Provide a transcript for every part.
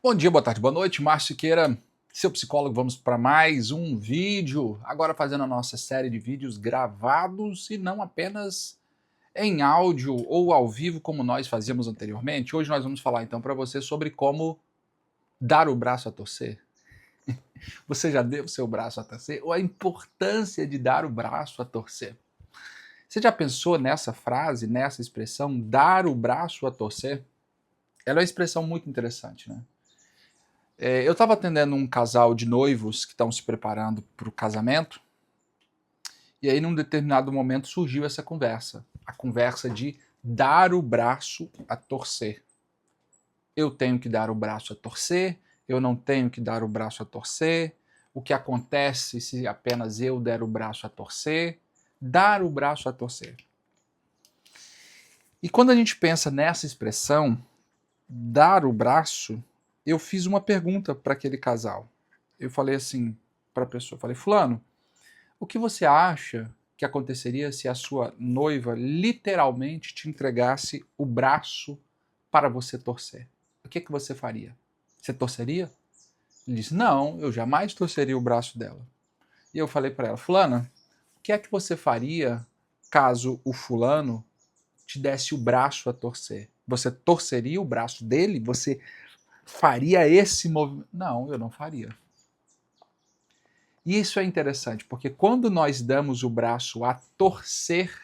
Bom dia, boa tarde, boa noite, Márcio Siqueira, seu psicólogo. Vamos para mais um vídeo, agora fazendo a nossa série de vídeos gravados e não apenas em áudio ou ao vivo como nós fazíamos anteriormente. Hoje nós vamos falar então para você sobre como dar o braço a torcer. Você já deu o seu braço a torcer? Ou a importância de dar o braço a torcer? Você já pensou nessa frase, nessa expressão, dar o braço a torcer? Ela é uma expressão muito interessante, né? Eu estava atendendo um casal de noivos que estão se preparando para o casamento, e aí num determinado momento surgiu essa conversa, a conversa de dar o braço a torcer. Eu tenho que dar o braço a torcer, eu não tenho que dar o braço a torcer, o que acontece se apenas eu der o braço a torcer, dar o braço a torcer. E quando a gente pensa nessa expressão, dar o braço, eu fiz uma pergunta para aquele casal. Eu falei assim para a pessoa, falei, fulano, o que você acha que aconteceria se a sua noiva literalmente te entregasse o braço para você torcer? O que você faria? Você torceria? Ele disse, não, eu jamais torceria o braço dela. E eu falei para ela, fulana, o que é que você faria caso o fulano te desse o braço a torcer? Você torceria o braço dele? Você faria esse movimento? Não, eu não faria. E isso é interessante, porque quando nós damos o braço a torcer,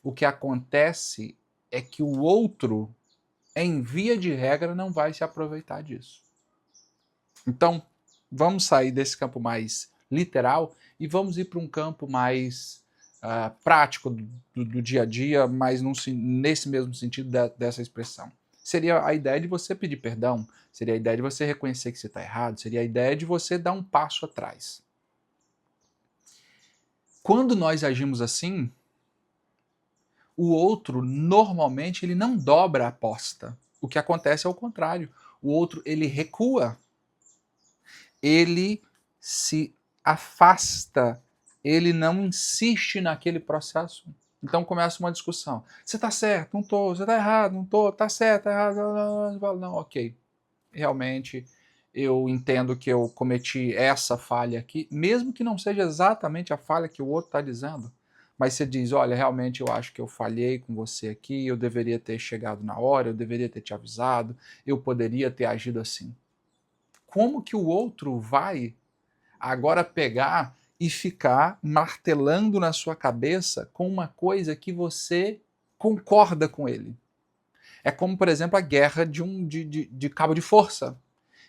o que acontece é que o outro, em via de regra, não vai se aproveitar disso. Então, vamos sair desse campo mais literal e vamos ir para um campo mais prático do dia a dia, mas nesse mesmo sentido dessa expressão. Seria a ideia de você pedir perdão, seria a ideia de você reconhecer que você está errado, seria a ideia de você dar um passo atrás. Quando nós agimos assim, o outro, normalmente, ele não dobra a aposta. O que acontece é o contrário. O outro, ele recua. Ele se afasta. Ele não insiste naquele processo. Então começa uma discussão. Você está certo, não estou. Você está errado, não estou. Está certo, está errado. Não, ok. Realmente, eu entendo que eu cometi essa falha aqui, mesmo que não seja exatamente a falha que o outro está dizendo. Mas você diz, olha, realmente eu acho que eu falhei com você aqui, eu deveria ter chegado na hora, eu deveria ter te avisado, eu poderia ter agido assim. Como que o outro vai agora pegar e ficar martelando na sua cabeça com uma coisa que você concorda com ele? É como, por exemplo, a guerra de cabo de força.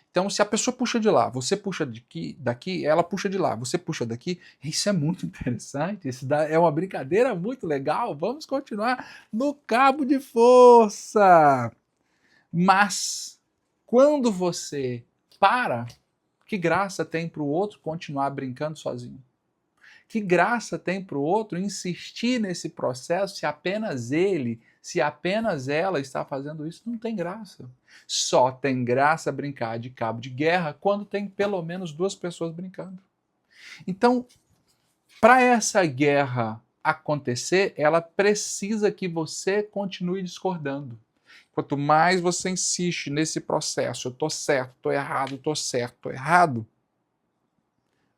Então, se a pessoa puxa de lá, você puxa daqui, ela puxa de lá, você puxa daqui, isso é muito interessante, isso é uma brincadeira muito legal, vamos continuar no cabo de força. Mas, quando você para, que graça tem para o outro continuar brincando sozinho? Que graça tem para o outro insistir nesse processo se apenas ele, se apenas ela está fazendo isso? Não tem graça. Só tem graça brincar de cabo de guerra quando tem pelo menos duas pessoas brincando. Então, para essa guerra acontecer, ela precisa que você continue discordando. Quanto mais você insiste nesse processo, eu estou certo, estou errado, estou certo, estou errado,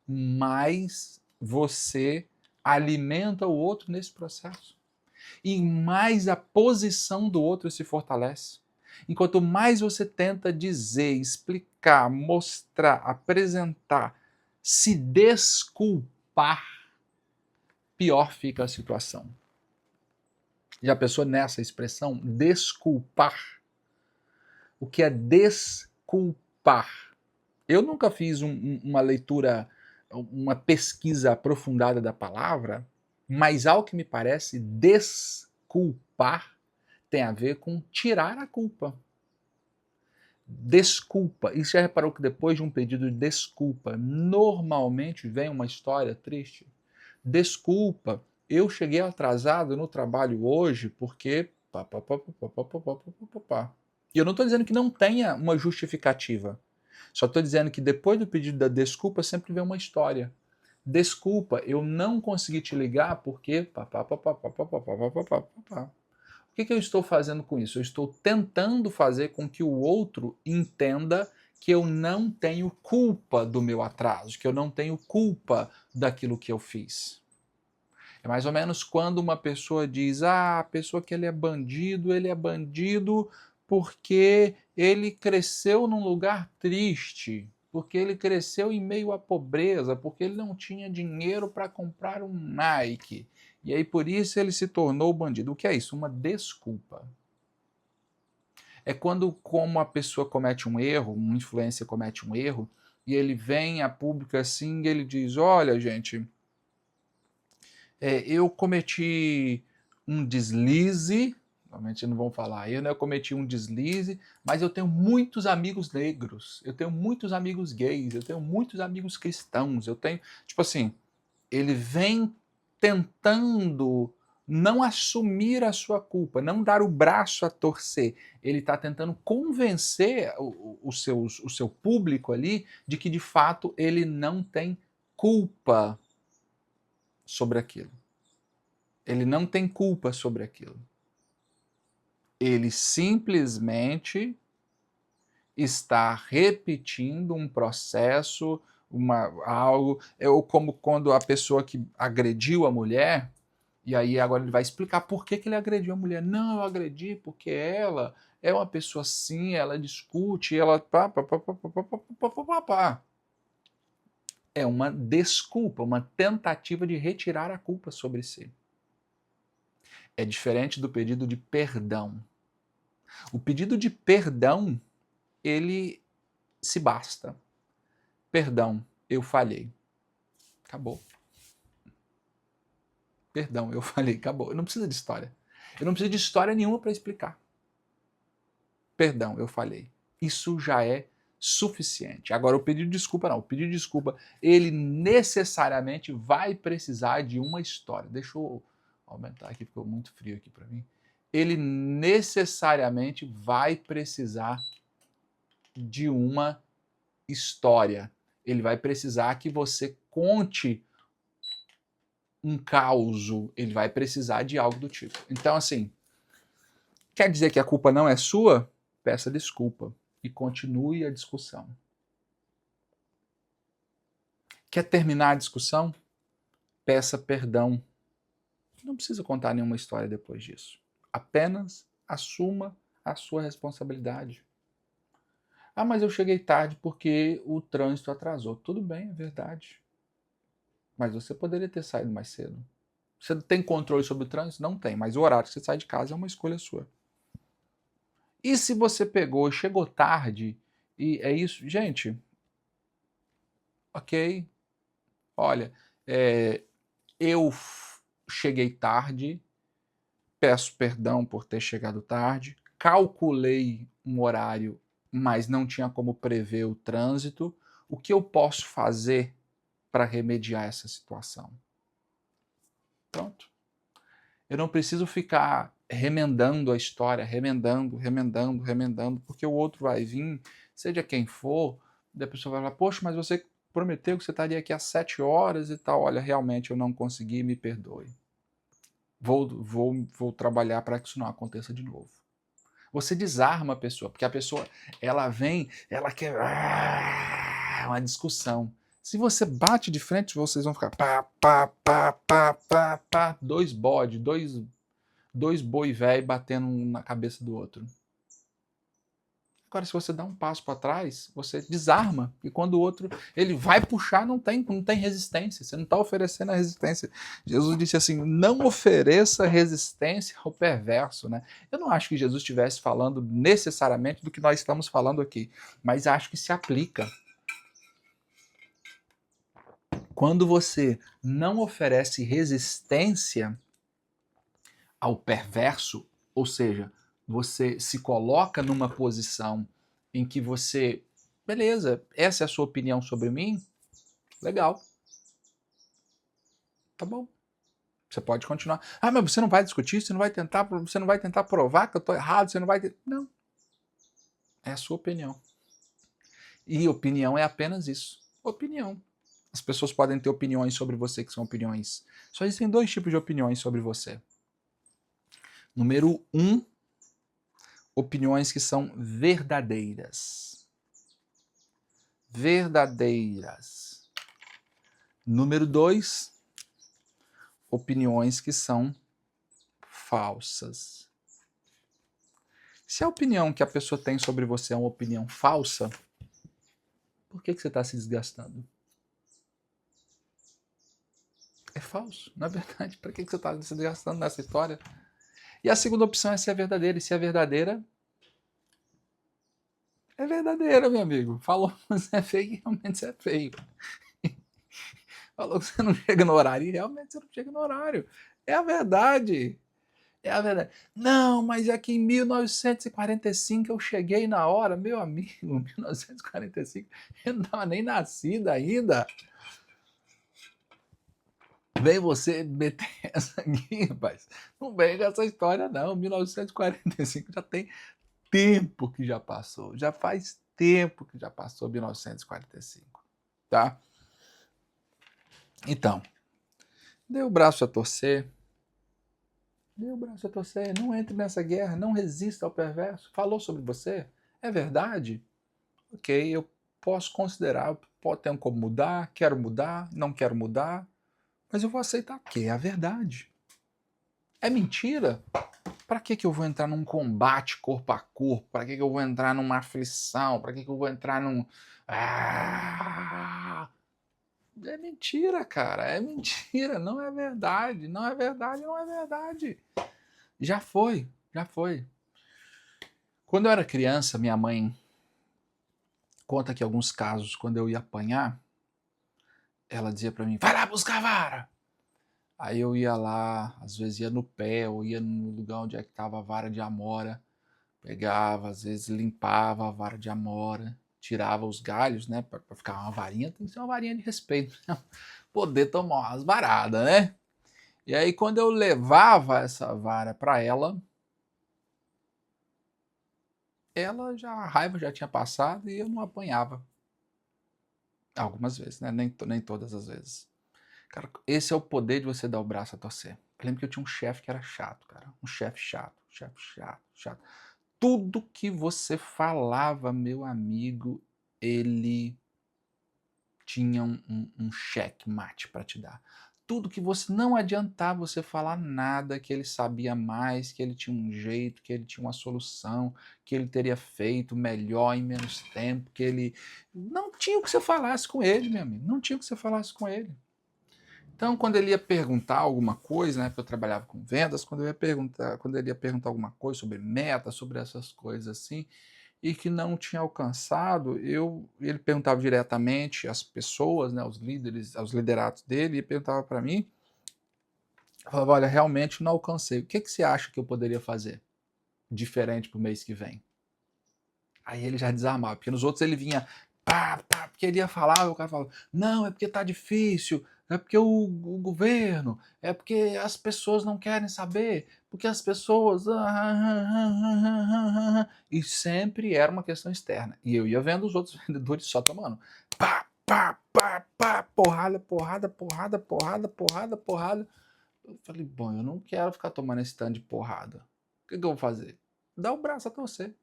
mais você alimenta o outro nesse processo. E mais a posição do outro se fortalece. Enquanto mais você tenta dizer, explicar, mostrar, apresentar, se desculpar, pior fica a situação. Já pensou nessa expressão? Desculpar. O que é desculpar? Eu nunca fiz uma leitura, uma pesquisa aprofundada da palavra, mas ao que me parece, desculpar tem a ver com tirar a culpa. Desculpa. E você já reparou que depois de um pedido de desculpa, normalmente vem uma história triste? Desculpa, eu cheguei atrasado no trabalho hoje porque... E eu não estou dizendo que não tenha uma justificativa. Só estou dizendo que depois do pedido da desculpa sempre vem uma história. Desculpa, eu não consegui te ligar porque... O que eu estou fazendo com isso? Eu estou tentando fazer com que o outro entenda que eu não tenho culpa do meu atraso, que eu não tenho culpa daquilo que eu fiz. É mais ou menos quando uma pessoa diz, a pessoa que ele é bandido porque ele cresceu num lugar triste, porque ele cresceu em meio à pobreza, porque ele não tinha dinheiro para comprar um Nike. E aí por isso ele se tornou bandido. O que é isso? Uma desculpa. É quando, como a pessoa comete um erro, um influencer comete um erro, e ele vem a público assim e ele diz, olha gente, eu cometi um deslize, normalmente não vão falar eu cometi um deslize, mas eu tenho muitos amigos negros, eu tenho muitos amigos gays, eu tenho muitos amigos cristãos, eu tenho, tipo assim, ele vem tentando não assumir a sua culpa, não dar o braço a torcer. Ele está tentando convencer o seu público ali de que de fato ele não tem culpa sobre aquilo. Ele não tem culpa sobre aquilo. Ele simplesmente está repetindo um processo, algo, ou como quando a pessoa que agrediu a mulher, e aí agora ele vai explicar por que ele agrediu a mulher. Não, eu agredi porque ela é uma pessoa assim, ela discute, ela é uma desculpa, uma tentativa de retirar a culpa sobre si. É diferente do pedido de perdão. O pedido de perdão, ele se basta. Perdão, eu falhei. Acabou. Perdão, eu falhei. Acabou. Eu não preciso de história. Eu não preciso de história nenhuma para explicar. Perdão, eu falhei. Isso já é suficiente. Agora, o pedido de desculpa não. O pedido de desculpa, ele necessariamente vai precisar de uma história. Deixa eu aumentar aqui, ficou muito frio aqui para mim. Ele necessariamente vai precisar de uma história. Ele vai precisar que você conte um caos, ele vai precisar de algo do tipo. Então, assim, quer dizer que a culpa não é sua? Peça desculpa e continue a discussão. Quer terminar a discussão? Peça perdão. Não precisa contar nenhuma história depois disso. Apenas assuma a sua responsabilidade. Ah, mas eu cheguei tarde porque o trânsito atrasou. Tudo bem, é verdade. Mas você poderia ter saído mais cedo. Você tem controle sobre o trânsito? Não tem, mas o horário que você sai de casa é uma escolha sua. E se você pegou, chegou tarde, e é isso, gente, ok, olha, eu cheguei tarde, peço perdão por ter chegado tarde, calculei um horário, mas não tinha como prever o trânsito, o que eu posso fazer para remediar essa situação? Pronto. Eu não preciso ficar remendando a história, remendando, porque o outro vai vir, seja quem for, da pessoa vai falar, poxa, mas você prometeu que você estaria aqui às 7 horas e tal, olha, realmente eu não consegui, me perdoe. Vou trabalhar para que isso não aconteça de novo. Você desarma a pessoa, porque a pessoa, ela vem, ela quer uma discussão. Se você bate de frente, vocês vão ficar dois bodes, dois boi velho batendo um na cabeça do outro. Agora, se você dá um passo para trás, você desarma. E quando o outro ele vai puxar, não tem resistência. Você não está oferecendo a resistência. Jesus disse assim: não ofereça resistência ao perverso. Né? Eu não acho que Jesus estivesse falando necessariamente do que nós estamos falando aqui, mas acho que se aplica. Quando você não oferece resistência ao perverso, ou seja, você se coloca numa posição em que você, beleza, essa é a sua opinião sobre mim, legal, tá bom. Você pode continuar. Ah, mas você não vai discutir, você não vai tentar provar que eu estou errado, você não vai. Não. É a sua opinião. E opinião é apenas isso. Opinião. As pessoas podem ter opiniões sobre você que são opiniões. Só existem dois tipos de opiniões sobre você. Número 1, opiniões que são verdadeiras. Verdadeiras. Número 2, opiniões que são falsas. Se a opinião que a pessoa tem sobre você é uma opinião falsa, por que você está se desgastando? É falso, não é verdade? Para que você está se desgastando nessa história? E a segunda opção é se é verdadeira. E se é verdadeira, é verdadeira, meu amigo. Falou que você é feio, realmente você é feio. Falou que você não chega no horário, e realmente você não chega no horário. É a verdade. É a verdade. Não, mas é que em 1945 eu cheguei na hora. Meu amigo, 1945 eu não estava nem nascido ainda. Vem você meter essa aqui, rapaz. Não vem com essa história, não. 1945 já tem tempo que já passou. Já faz tempo que já passou 1945. Tá? Então, dê o braço a torcer. Dê o braço a torcer. Não entre nessa guerra. Não resista ao perverso. Falou sobre você? É verdade? Ok, eu posso considerar. Tenho como mudar. Quero mudar. Não quero mudar. Mas eu vou aceitar que é a verdade. É mentira? Para que eu vou entrar num combate corpo a corpo? Para que eu vou entrar numa aflição? Para que eu vou entrar num. Ah! É mentira, cara. É mentira. Não é verdade. Não é verdade. Não é verdade. Já foi. Já foi. Quando eu era criança, minha mãe conta que alguns casos, quando eu ia apanhar, ela dizia para mim: vai lá buscar a vara. Aí eu ia lá, às vezes ia no pé, ou ia no lugar onde é que estava a vara de amora. Pegava, às vezes limpava a vara de amora, tirava os galhos, né? Pra ficar uma varinha, tem que ser uma varinha de respeito. Poder tomar umas varadas, né? E aí, quando eu levava essa vara para ela já, a raiva já tinha passado e eu não apanhava. Algumas vezes, né? Nem todas as vezes. Cara, esse é o poder de você dar o braço a torcer. Eu lembro que eu tinha um chefe que era chato, cara. Um chefe chato. Tudo que você falava, meu amigo, ele tinha um checkmate para te dar. Tudo que você não adiantava você falar nada, que ele sabia mais, que ele tinha um jeito, que ele tinha uma solução, que ele teria feito melhor em menos tempo, que ele não tinha o que você falasse com ele, meu amigo, não tinha o que você falasse com ele. Então, quando ele ia perguntar alguma coisa, né, porque eu trabalhava com vendas, quando ele ia perguntar alguma coisa sobre meta, sobre essas coisas assim, e que não tinha alcançado, ele perguntava diretamente às pessoas, né, aos líderes, aos liderados dele, e perguntava para mim, falava, olha, realmente não alcancei. O que você acha que eu poderia fazer diferente para o mês que vem? Aí ele já desarmava, porque nos outros ele vinha, porque ele ia falar, e o cara falava, não, é porque tá difícil, é porque o governo, é porque as pessoas não querem saber, porque as pessoas. E sempre era uma questão externa. E eu ia vendo os outros vendedores só tomando. Porrada. Eu falei, bom, eu não quero ficar tomando esse tanto de porrada. O que eu vou fazer? Dá o braço a torcer.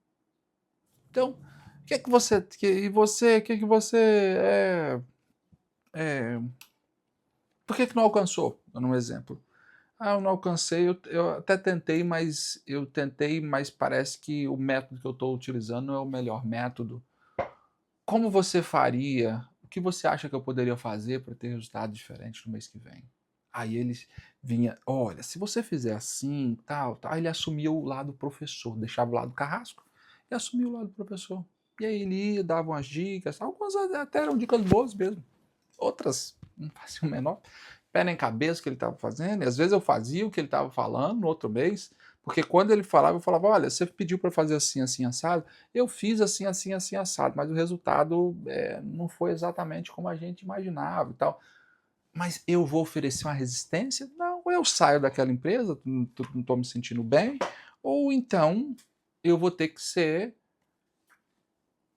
Então, o que é que você. O que é que você por que não alcançou? Dando um exemplo. Eu não alcancei, eu até tentei, mas parece que o método que eu estou utilizando não é o melhor método. Como você faria? O que você acha que eu poderia fazer para ter resultado diferente no mês que vem? Aí eles vinha, olha, se você fizer assim, tal, ele assumia o lado professor, deixava o lado carrasco e assumia o lado professor. E aí ele ia, dava umas dicas, algumas até eram dicas boas mesmo. Outras não faziam o menor pé nem cabeça o que ele estava fazendo. E às vezes eu fazia o que ele estava falando no outro mês, porque quando ele falava, eu falava, olha, você pediu para fazer assim, assim, assado, eu fiz assim, assim, assim, assado, mas o resultado não foi exatamente como a gente imaginava e tal. Mas eu vou oferecer uma resistência? Não, ou eu saio daquela empresa, não estou me sentindo bem, ou então eu vou ter que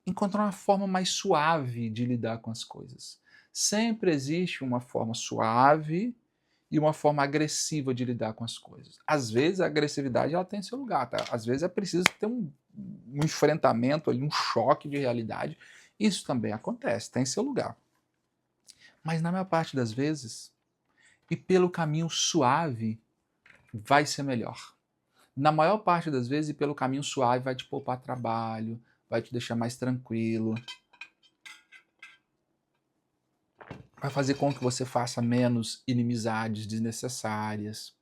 encontrar uma forma mais suave de lidar com as coisas. Sempre existe uma forma suave e uma forma agressiva de lidar com as coisas. Às vezes a agressividade ela tem seu lugar, tá? Às vezes é preciso ter um enfrentamento ali, um choque de realidade. Isso também acontece, tem seu lugar. Mas na maior parte das vezes, e pelo caminho suave, vai ser melhor. Na maior parte das vezes, e pelo caminho suave, vai te poupar trabalho, vai te deixar mais tranquilo, vai fazer com que você faça menos inimizades desnecessárias.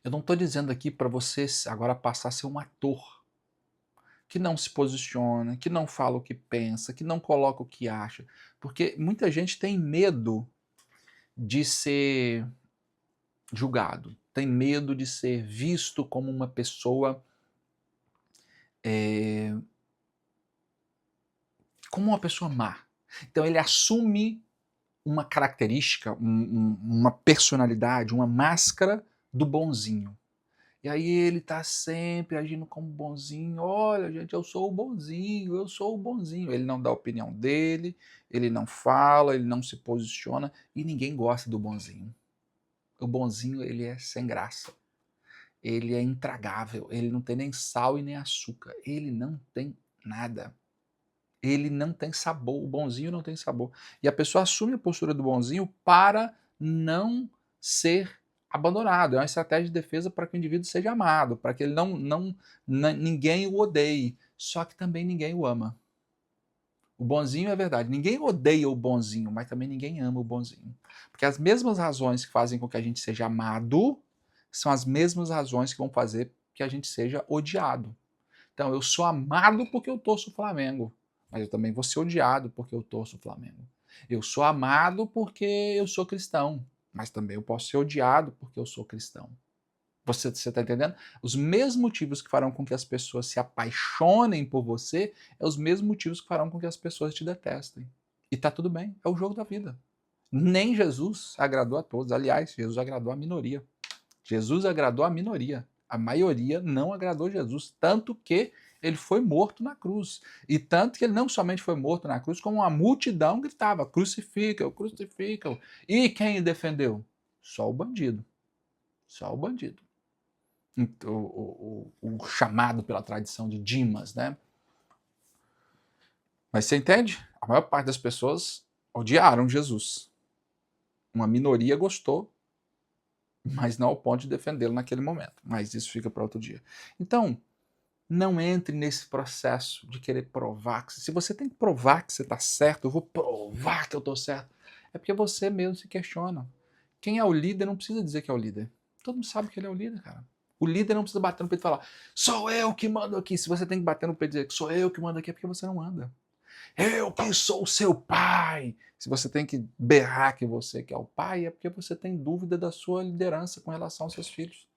Eu não estou dizendo aqui para você agora passar a ser um ator que não se posiciona, que não fala o que pensa, que não coloca o que acha, porque muita gente tem medo de ser julgado, tem medo de ser visto como uma pessoa como uma pessoa má. Então ele assume uma característica, uma personalidade, uma máscara do bonzinho. E aí ele tá sempre agindo como bonzinho. Olha, gente, eu sou o bonzinho, eu sou o bonzinho. Ele não dá a opinião dele, ele não fala, ele não se posiciona e ninguém gosta do bonzinho. O bonzinho, ele é sem graça. Ele é intragável, ele não tem nem sal e nem açúcar. Ele não tem nada. Ele não tem sabor, o bonzinho não tem sabor. E a pessoa assume a postura do bonzinho para não ser abandonado. É uma estratégia de defesa para que o indivíduo seja amado, para que ele ninguém o odeie. Só que também ninguém o ama. O bonzinho é verdade. Ninguém odeia o bonzinho, mas também ninguém ama o bonzinho. Porque as mesmas razões que fazem com que a gente seja amado são as mesmas razões que vão fazer que a gente seja odiado. Então, eu sou amado porque eu torço o Flamengo, mas eu também vou ser odiado porque eu torço o Flamengo. Eu sou amado porque eu sou cristão, mas também eu posso ser odiado porque eu sou cristão. Você está entendendo? Os mesmos motivos que farão com que as pessoas se apaixonem por você é os mesmos motivos que farão com que as pessoas te detestem. E tá tudo bem, é o jogo da vida. Nem Jesus agradou a todos. Aliás, Jesus agradou a minoria. Jesus agradou a minoria. A maioria não agradou Jesus, tanto que ele foi morto na cruz. E tanto que ele não somente foi morto na cruz, como uma multidão gritava: crucifica-o, crucifica-o. E quem o defendeu? Só o bandido. Só o bandido. O chamado pela tradição de Dimas, né? Mas você entende? A maior parte das pessoas odiaram Jesus. Uma minoria gostou, mas não ao ponto de defendê-lo naquele momento. Mas isso fica para outro dia. Então, não entre nesse processo de querer provar. Se você tem que provar que você está certo, eu vou provar que eu estou certo. É porque você mesmo se questiona. Quem é o líder não precisa dizer que é o líder. Todo mundo sabe que ele é o líder, cara. O líder não precisa bater no peito e falar: sou eu que mando aqui. Se você tem que bater no peito e dizer que sou eu que mando aqui, é porque você não anda. Eu que sou o seu pai. Se você tem que berrar que você que é o pai, é porque você tem dúvida da sua liderança com relação aos seus filhos.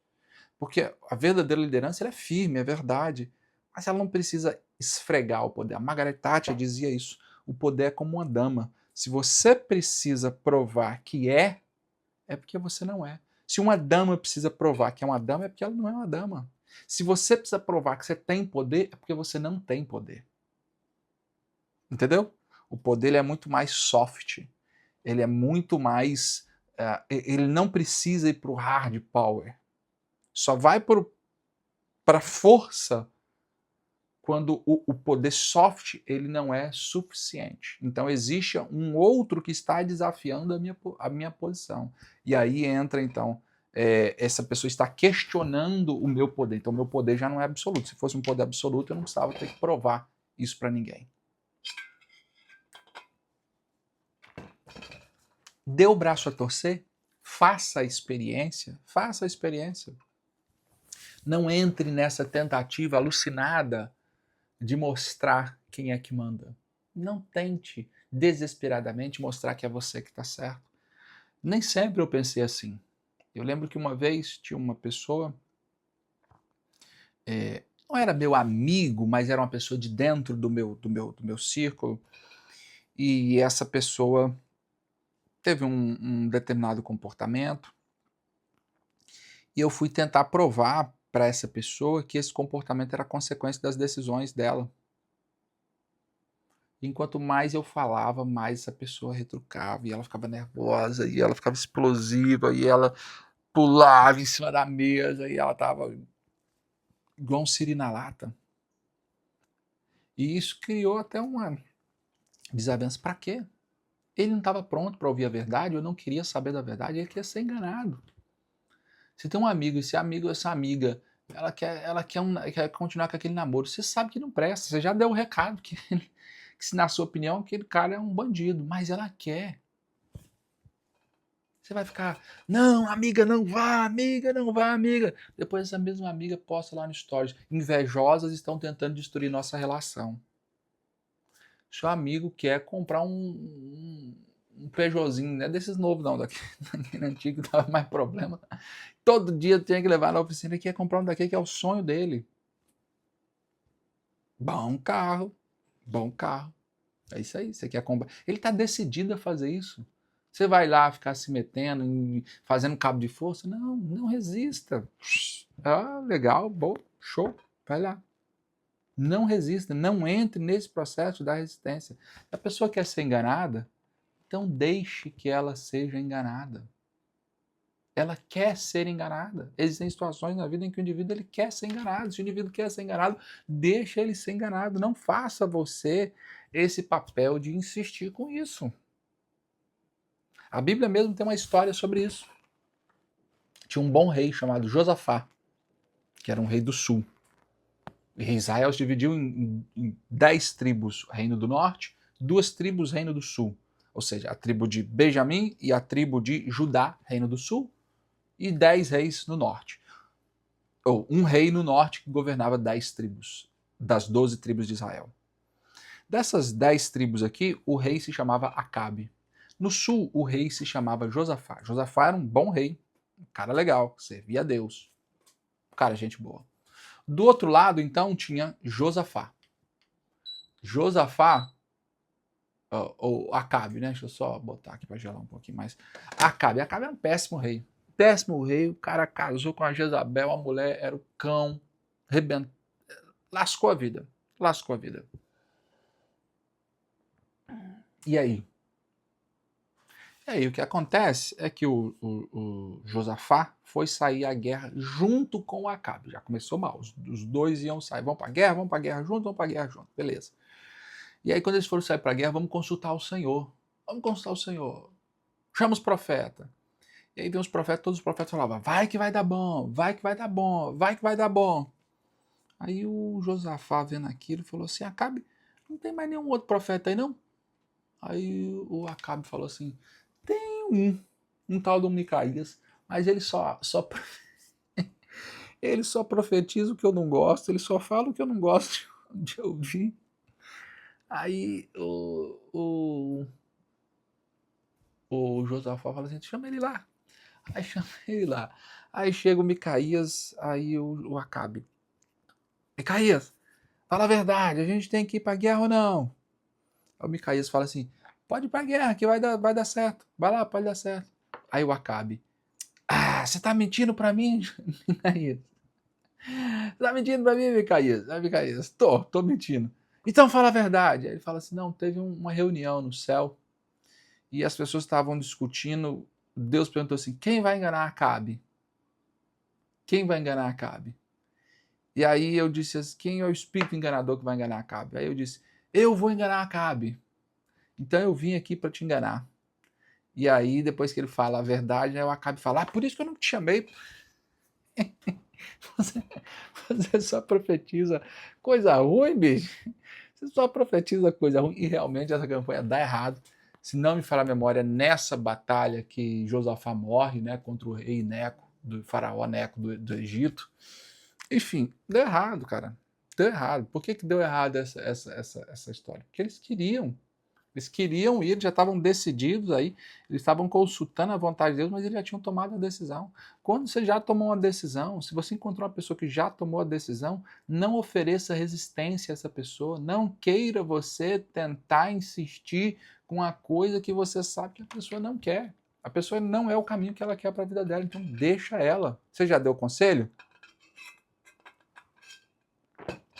Porque a verdadeira liderança ela é firme, é verdade, mas ela não precisa esfregar o poder. A Margaret Thatcher dizia isso. O poder é como uma dama. Se você precisa provar que é porque você não é. Se uma dama precisa provar que é uma dama, é porque ela não é uma dama. Se você precisa provar que você tem poder, é porque você não tem poder. Entendeu? O poder ele é muito mais soft. Ele é muito mais. Ele não precisa ir para o hard power. Só vai para a força quando o poder soft ele não é suficiente. Então existe um outro que está desafiando a minha posição. E aí entra, então, essa pessoa está questionando o meu poder. Então o meu poder já não é absoluto. Se fosse um poder absoluto, eu não precisava ter que provar isso para ninguém. Dê o braço a torcer, faça a experiência, faça a experiência. Não entre nessa tentativa alucinada de mostrar quem é que manda. Não tente desesperadamente mostrar que é você que está certo. Nem sempre eu pensei assim. Eu lembro que uma vez tinha uma pessoa, não era meu amigo, mas era uma pessoa de dentro do meu círculo, e essa pessoa teve um determinado comportamento, e eu fui tentar provar para essa pessoa que esse comportamento era consequência das decisões dela. Enquanto mais eu falava, mais essa pessoa retrucava, e ela ficava nervosa, e ela ficava explosiva, e ela pulava em cima da mesa, e ela tava igual um siri na lata. E isso criou até uma desavença. Para quê? Ele não estava pronto para ouvir a verdade, eu não queria saber da verdade, ele queria ser enganado. Se tem um amigo, e se essa amiga, quer continuar com aquele namoro, você sabe que não presta, você já deu o recado que se na sua opinião aquele cara é um bandido, mas ela quer. Você vai ficar, não, amiga, não vá, amiga, não vá, amiga. Depois essa mesma amiga posta lá no stories, invejosas estão tentando destruir nossa relação. Seu amigo quer comprar um Peugeotzinho, não é desses novos não, daquele antigo que dava mais problema. Todo dia tinha que levar na oficina, ele quer comprar um daquele que é o sonho dele. Bom carro, bom carro. É isso aí, você quer comprar. Ele está decidido a fazer isso. Você vai lá ficar se metendo, fazendo cabo de força? Não, não resista. Ah, legal, bom, show, vai lá. Não resista, não entre nesse processo da resistência. Se a pessoa quer ser enganada, então deixe que ela seja enganada. Ela quer ser enganada. Existem situações na vida em que o indivíduo ele quer ser enganado. Se o indivíduo quer ser enganado, deixa ele ser enganado. Não faça você esse papel de insistir com isso. A Bíblia mesmo tem uma história sobre isso. Tinha um bom rei chamado Josafá, que era um rei do sul. E Israel se dividiu em 10 tribos, reino do norte, 2 tribos, reino do sul. Ou seja, a tribo de Benjamim e a tribo de Judá, reino do sul, e 10 reis no norte. Ou um rei no norte que governava 10 tribos, das 12 tribos de Israel. Dessas 10 tribos aqui, o rei se chamava Acabe. No sul, o rei se chamava Josafá. Josafá era um bom rei, um cara legal, servia a Deus. Um cara, gente boa. Do outro lado, então, tinha Josafá. Josafá, ou Acabe, né? Deixa eu só botar aqui para gelar um pouquinho mais. Acabe é um péssimo rei. Péssimo rei, o cara casou com a Jezabel, a mulher era o cão, lascou a vida. Lascou a vida. E aí? E aí, o que acontece é que o Josafá foi sair à guerra junto com o Acabe. Já começou mal. Os dois iam sair. Vamos para a guerra junto, vamos para a guerra junto. Beleza. E aí, quando eles foram sair para a guerra, vamos consultar o Senhor. Vamos consultar o Senhor. Chama os profetas. E aí vem os profetas, todos os profetas falavam, vai que vai dar bom, vai que vai dar bom, vai que vai dar bom. Aí o Josafá, vendo aquilo, falou assim, Acabe, não tem mais nenhum outro profeta aí, não? Aí o Acabe falou assim, tem um tal do Micaías, mas ele ele só profetiza o que eu não gosto, ele só fala o que eu não gosto de ouvir. Aí o Josafá fala assim, chama ele lá. Aí chama ele lá. Aí chega o Micaías, aí o Acabe. Micaías, fala a verdade, a gente tem que ir pra guerra ou não? Aí o Micaías fala assim, pode ir pra guerra, que vai dar certo. Vai lá, pode dar certo. Aí o Acabe, você tá mentindo pra mim, Micaías? Você tá mentindo pra mim, Micaías? Aí Micaías, tô mentindo. Então fala a verdade. Aí ele fala assim, não, teve uma reunião no céu e as pessoas estavam discutindo, Deus perguntou assim, quem vai enganar Acabe? Quem vai enganar Acabe? E aí eu disse assim, quem é o espírito enganador que vai enganar Acabe? Aí eu disse, eu vou enganar Acabe. Então eu vim aqui para te enganar. E aí, depois que ele fala a verdade, o Acabe fala, por isso que eu não te chamei. Você só profetiza coisa ruim, bicho. Você só profetiza coisa ruim. E realmente essa campanha dá errado. Se não me falha a memória, nessa batalha que Josafá morre, né, contra o rei Neco, do faraó Neco do Egito. Enfim, deu errado, cara. Deu errado. Por que deu errado essa história? Porque eles queriam ir, já estavam decididos aí, eles estavam consultando a vontade de Deus, mas eles já tinham tomado a decisão. Quando você já tomou uma decisão, se você encontrou uma pessoa que já tomou a decisão, não ofereça resistência a essa pessoa, não queira você tentar insistir com a coisa que você sabe que a pessoa não quer. A pessoa não é o caminho que ela quer para a vida dela, então deixa ela. Você já deu conselho?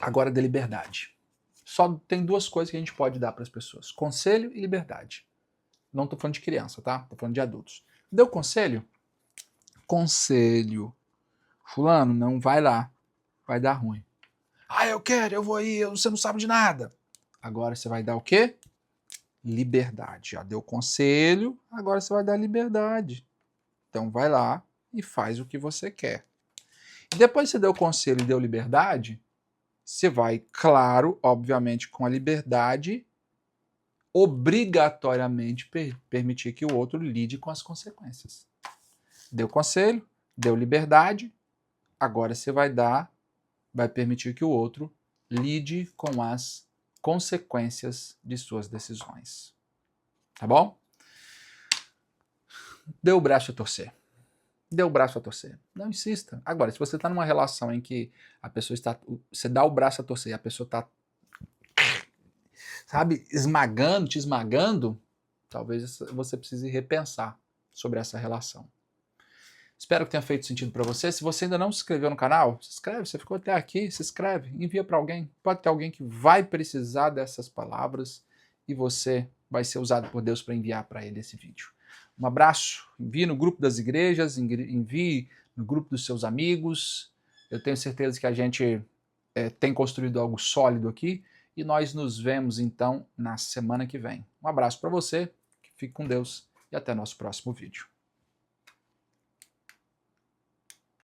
Agora dê liberdade. só tem duas coisas que a gente pode dar para as pessoas: conselho e liberdade. Não estou falando de criança, tá? Estou falando de adultos. Deu conselho? Conselho. Fulano, não vai lá. Vai dar ruim. Ah, eu quero, eu vou aí, você não sabe de nada. Agora você vai dar o quê? Liberdade. Já deu conselho, agora você vai dar liberdade. Então vai lá e faz o que você quer. E depois que você deu conselho e deu liberdade, você vai, claro, obviamente, com a liberdade, obrigatoriamente permitir que o outro lide com as consequências. Deu conselho, deu liberdade, agora você vai permitir que o outro lide com as consequências de suas decisões. Tá bom? Deu o braço a torcer. Deu o braço a torcer. Não insista. Agora, se você está numa relação em que a pessoa está. Você dá o braço a torcer e a pessoa está, sabe, esmagando, te esmagando, talvez você precise repensar sobre essa relação. Espero que tenha feito sentido para você. Se você ainda não se inscreveu no canal, se inscreve. Você ficou até aqui, se inscreve. Envia para alguém. Pode ter alguém que vai precisar dessas palavras e você vai ser usado por Deus para enviar para ele esse vídeo. Um abraço. Envie no grupo das igrejas, envie no grupo dos seus amigos. Eu tenho certeza que a gente tem construído algo sólido aqui e nós nos vemos então na semana que vem. Um abraço para você, fique com Deus e até nosso próximo vídeo.